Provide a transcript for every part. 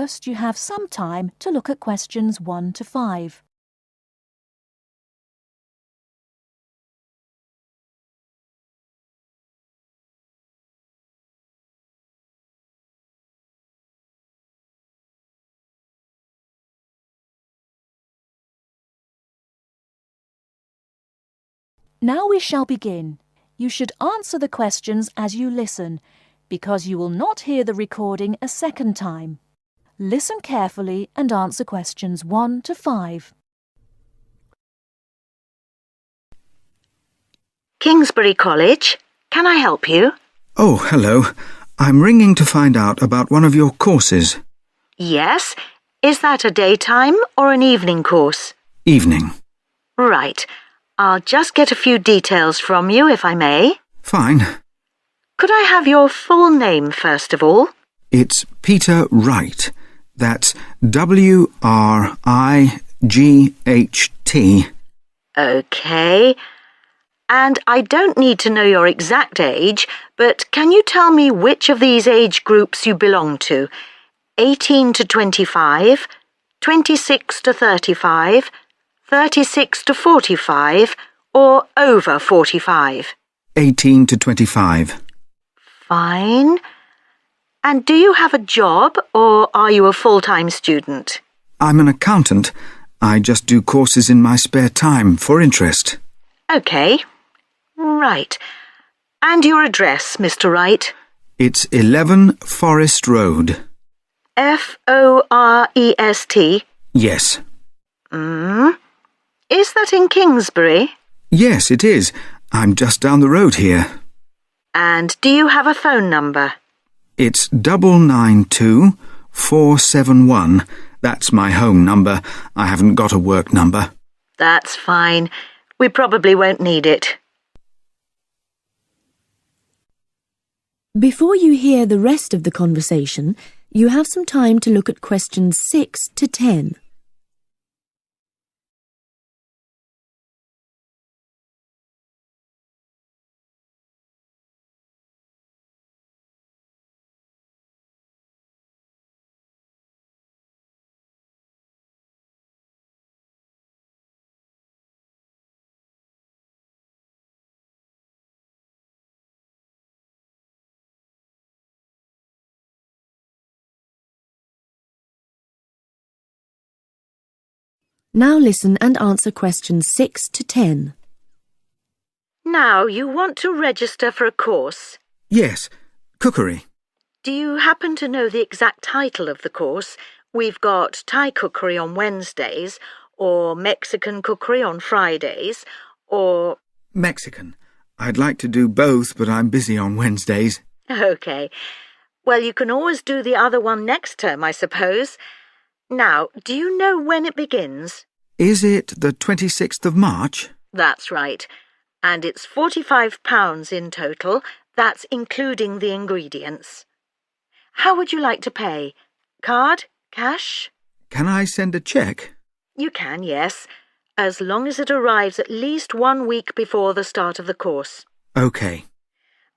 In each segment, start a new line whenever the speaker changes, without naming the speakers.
First, you have some time to look at questions 1 to 5. Now we shall begin. You should answer the questions as you listen, because you will not hear the recording a second time. Listen carefully and answer questions 1 to 5.
Kingsbury College, can I help you?
Oh, hello. I'm ringing to find out about one of your courses.
Yes. Is that a daytime or an evening course?
Evening.
Right. I'll just get a few details from you, if I may.
Fine.
Could I have your full name first of all?
It's Peter Wright. That's W-R-I-G-H-T.
OK. And I don't need to know your exact age, but can you tell me which of these age groups you belong to? 18 to 25, 26 to 35, 36 to 45, or over 45?
18 to 25.
Fine. And do you have a job, or are you a full-time student?
I'm an accountant. I just do courses in my spare time for interest.
OK. Right. And your address, Mr. Wright?
It's 11 Forest Road.
Forest?
Yes.
Is that in Kingsbury?
Yes, it is. I'm just down the road here.
And do you have a phone number?
It's 992471. That's my home number. I haven't got a work number.
That's fine. We probably won't need it.
Before you hear the rest of the conversation, you have some time to look at questions 6 to 10. Now listen and answer questions 6 to 10.
Now, you want to register for a course.
Yes, cookery.
Do you happen to know the exact title of the course? We've got Thai cookery on Wednesdays, or Mexican cookery on Fridays, or...
Mexican. I'd like to do both, but I'm busy on Wednesdays.
OK. Well, you can always do the other one next term, I suppose. Now, do you know when it begins?
Is it the 26th of March?
That's right. And it's £45 in total. That's including the ingredients. How would you like to pay? Card? Cash?
Can I send a cheque?
You can, yes, as long as it arrives at least 1 week before the start of the course.
OK.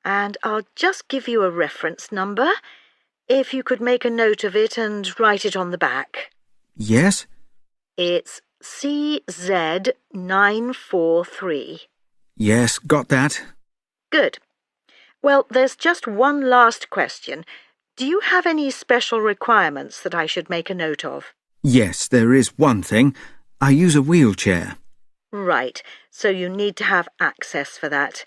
And I'll just give you a reference number, if you could make a note of it and write it on the back.
Yes?
It's CZ943.
Yes, got that.
Good. Well, there's just one last question. Do you have any special requirements that I should make a note of?
Yes, there is one thing. I use a wheelchair.
Right, so you need to have access for that.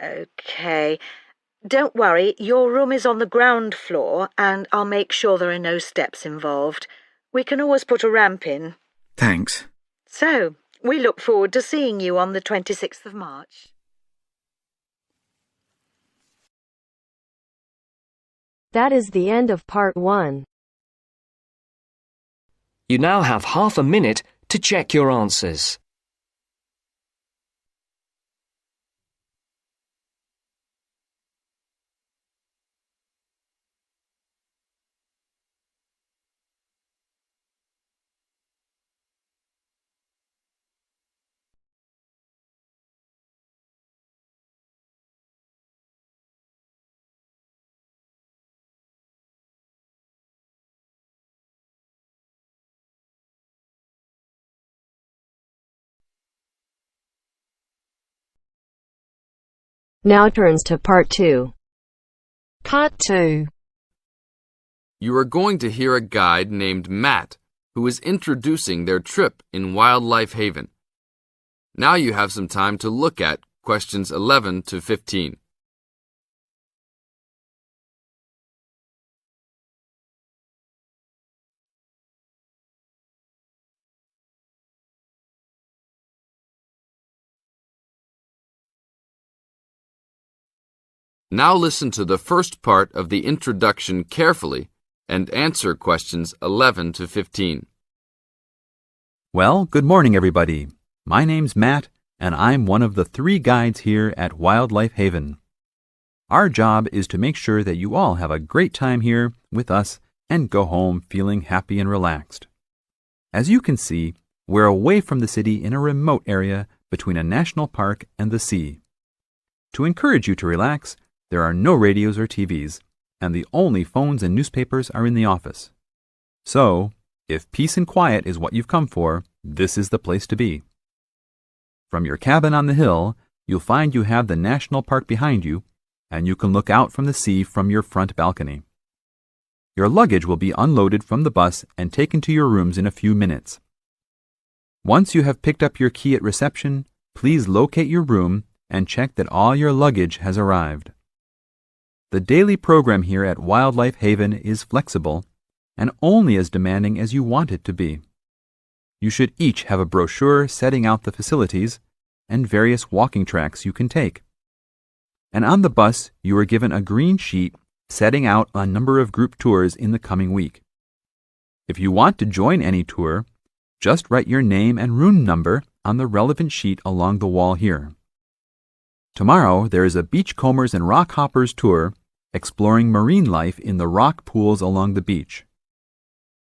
OK. Don't worry, your room is on the ground floor and I'll make sure there are no steps involved. We can always put a ramp in.
Thanks.
So, we look forward to seeing you on the 26th of March.
That is the end of part 1.
You now have half a minute to check your answers.
Now turns to Part 2.
Part 2.
You are going to hear a guide named Matt who is introducing their trip in Wildlife Haven. Now you have some time to look at questions 11 to 15. Now listen to the first part of the introduction carefully and answer questions 11 to 15.
Well, good morning, everybody. My name's Matt, and I'm one of the 3 guides here at Wildlife Haven. Our job is to make sure that you all have a great time here with us and go home feeling happy and relaxed. As you can see, we're away from the city in a remote area between a national park and the sea. To encourage you to relax, there are no radios or TVs, and the only phones and newspapers are in the office. So, if peace and quiet is what you've come for, this is the place to be. From your cabin on the hill, you'll find you have the national park behind you, and you can look out from the sea from your front balcony. Your luggage will be unloaded from the bus and taken to your rooms in a few minutes. Once you have picked up your key at reception, please locate your room and check that all your luggage has arrived. The daily program here at Wildlife Haven is flexible and only as demanding as you want it to be. You should each have a brochure setting out the facilities and various walking tracks you can take. And on the bus, you are given a green sheet setting out a number of group tours in the coming week. If you want to join any tour, just write your name and room number on the relevant sheet along the wall here. Tomorrow, there is a Beachcombers and Rock Hoppers tour exploring marine life in the rock pools along the beach.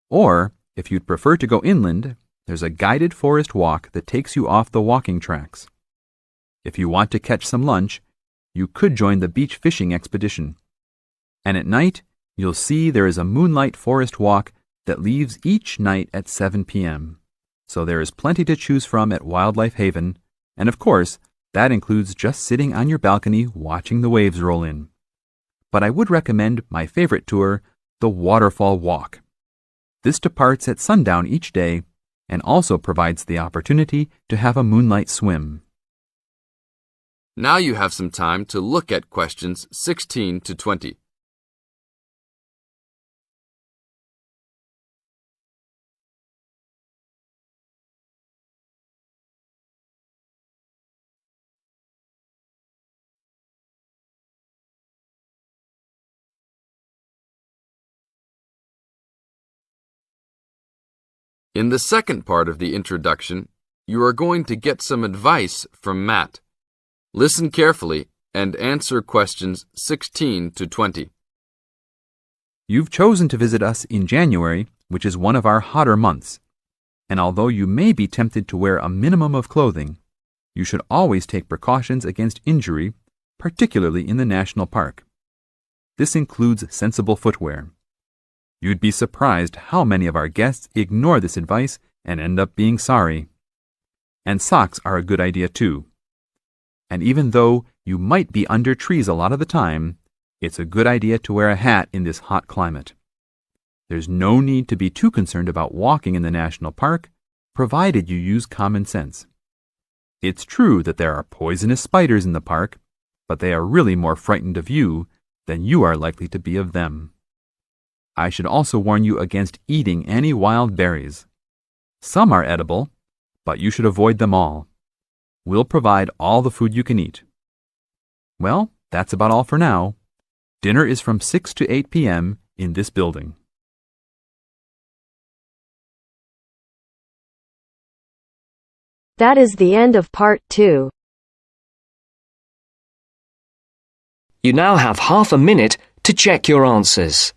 Or, if you'd prefer to go inland, there's a guided forest walk that takes you off the walking tracks. If you want to catch some lunch, you could join the beach fishing expedition. And at night, you'll see there is a moonlight forest walk that leaves each night at 7 p.m. So there is plenty to choose from at Wildlife Haven, and of course, that includes just sitting on your balcony watching the waves roll in. But I would recommend my favorite tour, the Waterfall Walk. This departs at sundown each day and also provides the opportunity to have a moonlight swim.
Now you have some time to look at questions 16 to 20. In the second part of the introduction, you are going to get some advice from Matt. Listen carefully and answer questions 16 to 20.
You've chosen to visit us in January, which is one of our hotter months. And although you may be tempted to wear a minimum of clothing, you should always take precautions against injury, particularly in the national park. This includes sensible footwear. You'd be surprised how many of our guests ignore this advice and end up being sorry. And socks are a good idea too. And even though you might be under trees a lot of the time, it's a good idea to wear a hat in this hot climate. There's no need to be too concerned about walking in the national park, provided you use common sense. It's true that there are poisonous spiders in the park, but they are really more frightened of you than you are likely to be of them. I should also warn you against eating any wild berries. Some are edible, but you should avoid them all. We'll provide all the food you can eat. Well, that's about all for now. Dinner is from 6 to 8 p.m. in this building.
That is the end of Part 2.
You now have half a minute to check your answers.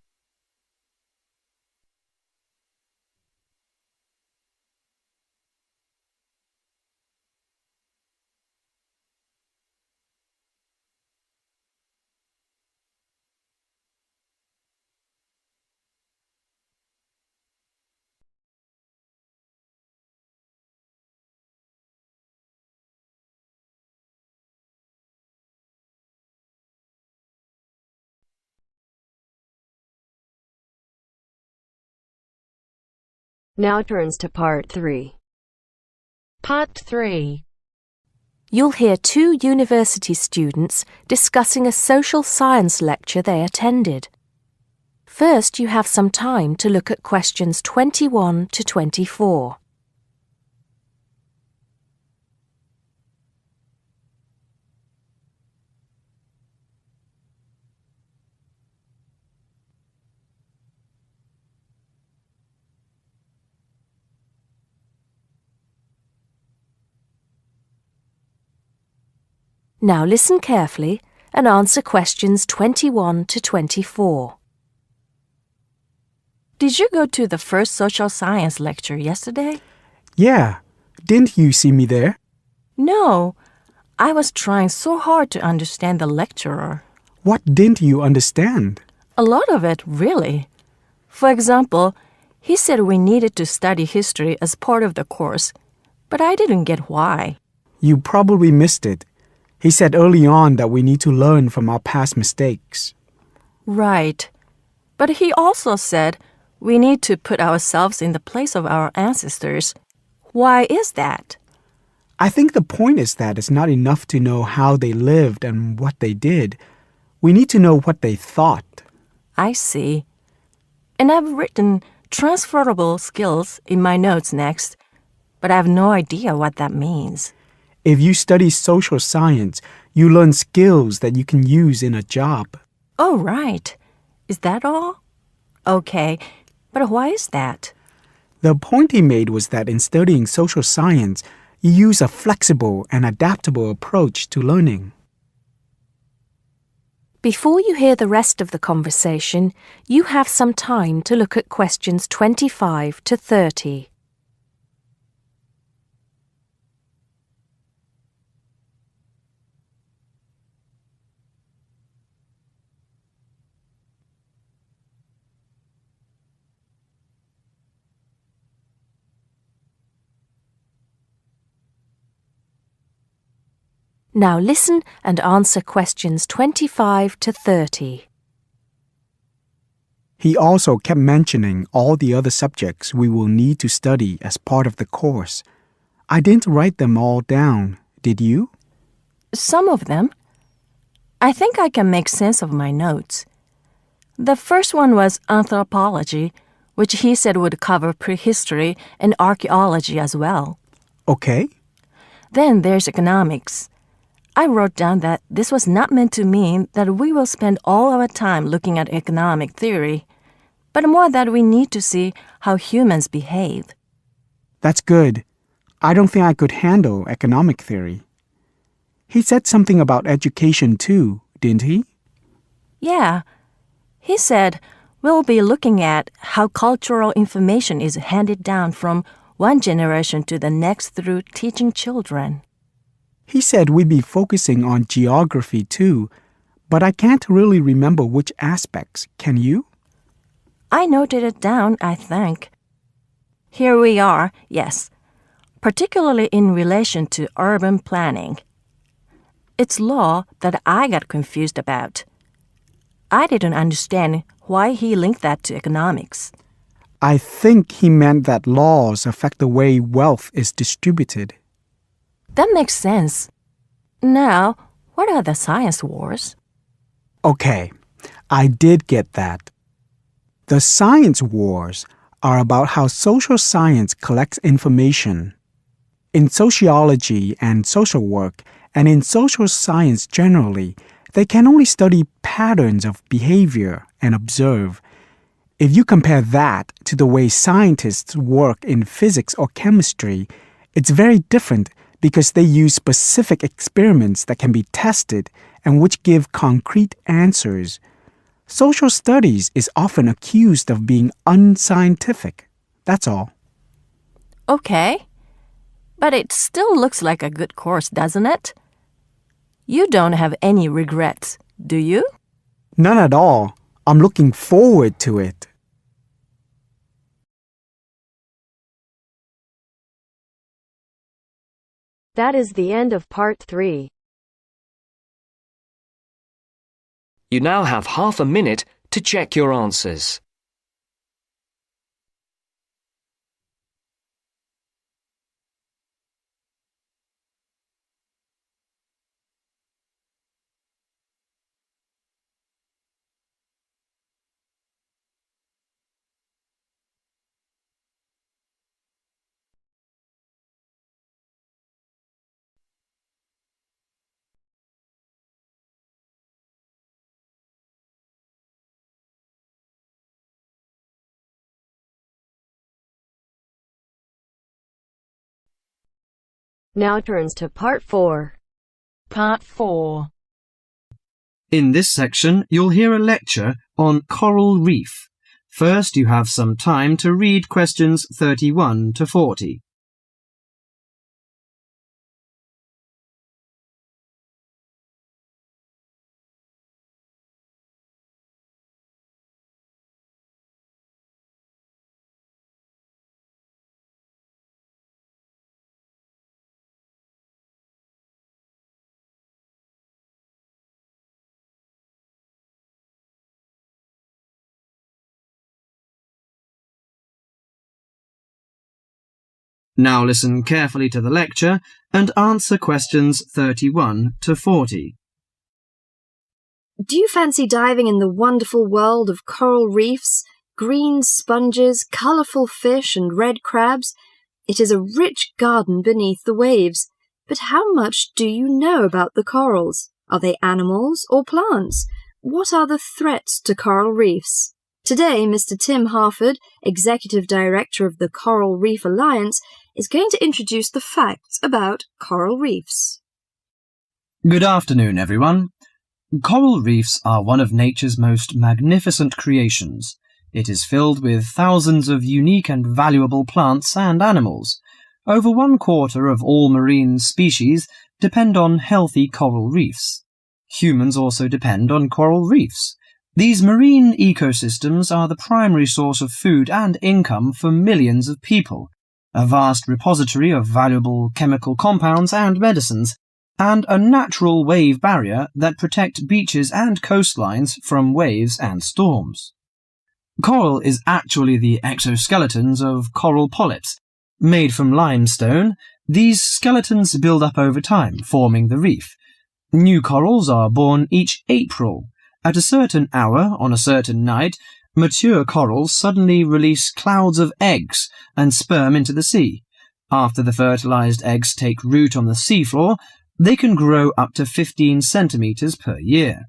Now turns to part 3.
Part 3.
You'll hear two university students discussing a social science lecture they attended. First, you have some time to look at questions 21 to 24. Now listen carefully and answer questions 21 to 24. Did you go to the first social science lecture yesterday?
Yeah, didn't you see me there?
No, I was trying so hard to understand the lecturer.
What didn't you understand?
A lot of it, really. For example, he said we needed to study history as part of the course, but I didn't get why.
You probably missed it. He said early on that we need to learn from our past mistakes.
Right. But he also said we need to put ourselves in the place of our ancestors. Why is that?
I think the point is that it's not enough to know how they lived and what they did. We need to know what they thought.
I see. And I've written transferable skills in my notes next, but I have no idea what that means.
If you study social science, you learn skills that you can use in a job.
Oh, right. Is that all? Okay, but why is that?
The point he made was that in studying social science, you use a flexible and adaptable approach to learning.
Before you hear the rest of the conversation, you have some time to look at questions 25 to 30. Now listen and answer questions 25 to 30.
He also kept mentioning all the other subjects we will need to study as part of the course. I didn't write them all down, did you?
Some of them. I think I can make sense of my notes. The first one was anthropology, which he said would cover prehistory and archaeology as well.
Okay.
Then there's economics. I wrote down that this was not meant to mean that we will spend all our time looking at economic theory, but more that we need to see how humans behave.
That's good. I don't think I could handle economic theory. He said something about education too, didn't he?
Yeah. He said we'll be looking at how cultural information is handed down from one generation to the next through teaching children.
He said we'd be focusing on geography too, but I can't really remember which aspects. Can you?
I noted it down, I think. Here we are, yes, particularly in relation to urban planning. It's law that I got confused about. I didn't understand why he linked that to economics.
I think he meant that laws affect the way wealth is distributed.
That makes sense. Now, what are the science wars?
Okay, I did get that. The science wars are about how social science collects information. In sociology and social work, and in social science generally, they can only study patterns of behavior and observe. If you compare that to the way scientists work in physics or chemistry, it's very different because they use specific experiments that can be tested and which give concrete answers. Social studies is often accused of being unscientific. That's all.
Okay. But it still looks like a good course, doesn't it? You don't have any regrets, do you?
None at all. I'm looking forward to it.
That is the end of part 3.
You now have half a minute to check your answers.
Now turns to Part 4.
Part 4.
In this section, you'll hear a lecture on coral reef. First, you have some time to read questions 31 to 40. Now listen carefully to the lecture and answer questions 31 to 40.
Do you fancy diving in the wonderful world of coral reefs, green sponges, colourful fish and red crabs? It is a rich garden beneath the waves. But how much do you know about the corals? Are they animals or plants? What are the threats to coral reefs? Today, Mr. Tim Harford, Executive Director of the Coral Reef Alliance, is going to introduce the facts about coral reefs.
Good afternoon, everyone. Coral reefs are one of nature's most magnificent creations. It is filled with thousands of unique and valuable plants and animals. Over 1/4 of all marine species depend on healthy coral reefs. Humans also depend on coral reefs. These marine ecosystems are the primary source of food and income for millions of people, a vast repository of valuable chemical compounds and medicines, and a natural wave barrier that protect beaches and coastlines from waves and storms. Coral is actually the exoskeletons of coral polyps. Made from limestone, these skeletons build up over time, forming the reef. New corals are born each April. At a certain hour, on a certain night, mature corals suddenly release clouds of eggs and sperm into the sea. After the fertilized eggs take root on the seafloor, they can grow up to 15 centimeters per year.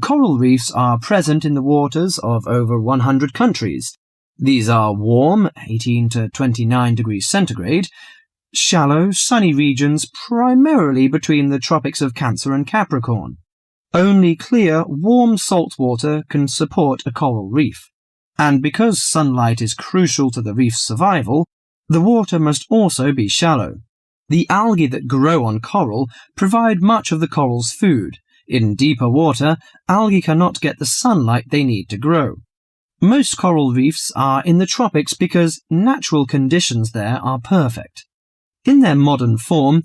Coral reefs are present in the waters of over 100 countries. These are warm, 18 to 29 degrees centigrade, shallow, sunny regions primarily between the tropics of Cancer and Capricorn. Only clear, warm salt water can support a coral reef. And because sunlight is crucial to the reef's survival, the water must also be shallow. The algae that grow on coral provide much of the coral's food. In deeper water, algae cannot get the sunlight they need to grow. Most coral reefs are in the tropics because natural conditions there are perfect. In their modern form,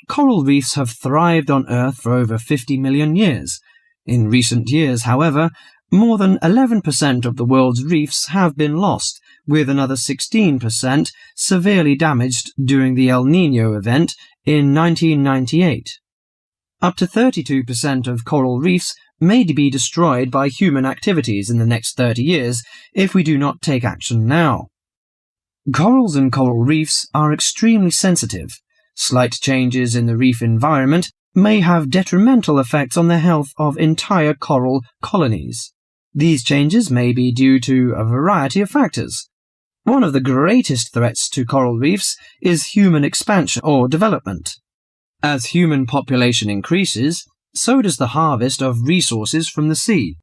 coral reefs have thrived on Earth for over 50 million years. In recent years, however, more than 11% of the world's reefs have been lost, with another 16% severely damaged during the El Niño event in 1998. Up to 32% of coral reefs may be destroyed by human activities in the next 30 years if we do not take action now. Corals and coral reefs are extremely sensitive. Slight changes in the reef environment may have detrimental effects on the health of entire coral colonies. These changes may be due to a variety of factors. One of the greatest threats to coral reefs is human expansion or development. As human population increases, so does the harvest of resources from the sea.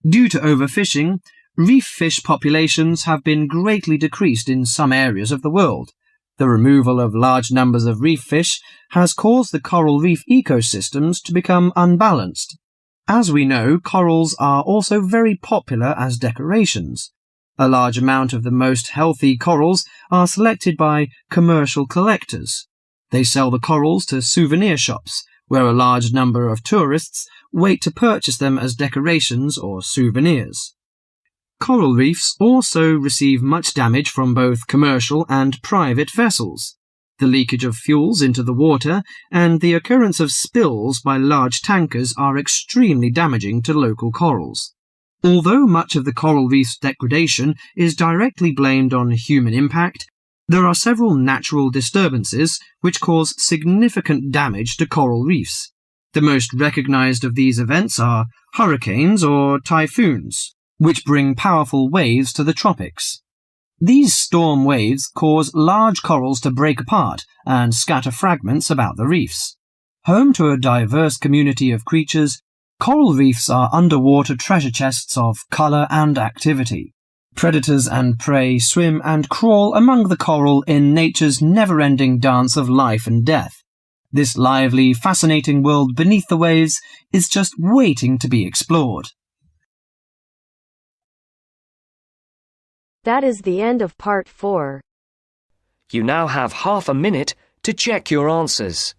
Due to overfishing, reef fish populations have been greatly decreased in some areas of the world. The removal of large numbers of reef fish has caused the coral reef ecosystems to become unbalanced. As we know, corals are also very popular as decorations. A large amount of the most healthy corals are selected by commercial collectors. They sell the corals to souvenir shops, where a large number of tourists wait to purchase them as decorations or souvenirs. Coral reefs also receive much damage from both commercial and private vessels. The leakage of fuels into the water and the occurrence of spills by large tankers are extremely damaging to local corals. Although much of the coral reef's degradation is directly blamed on human impact, there are several natural disturbances which cause significant damage to coral reefs. The most recognized of these events are hurricanes or typhoons, which bring powerful waves to the tropics. These storm waves cause large corals to break apart and scatter fragments about the reefs. Home to a diverse community of creatures, coral reefs are underwater treasure chests of colour and activity. Predators and prey swim and crawl among the coral in nature's never-ending dance of life and death. This lively, fascinating world beneath the waves is just waiting to be explored.
That is the end of part 4.
You now have half a minute to check your answers.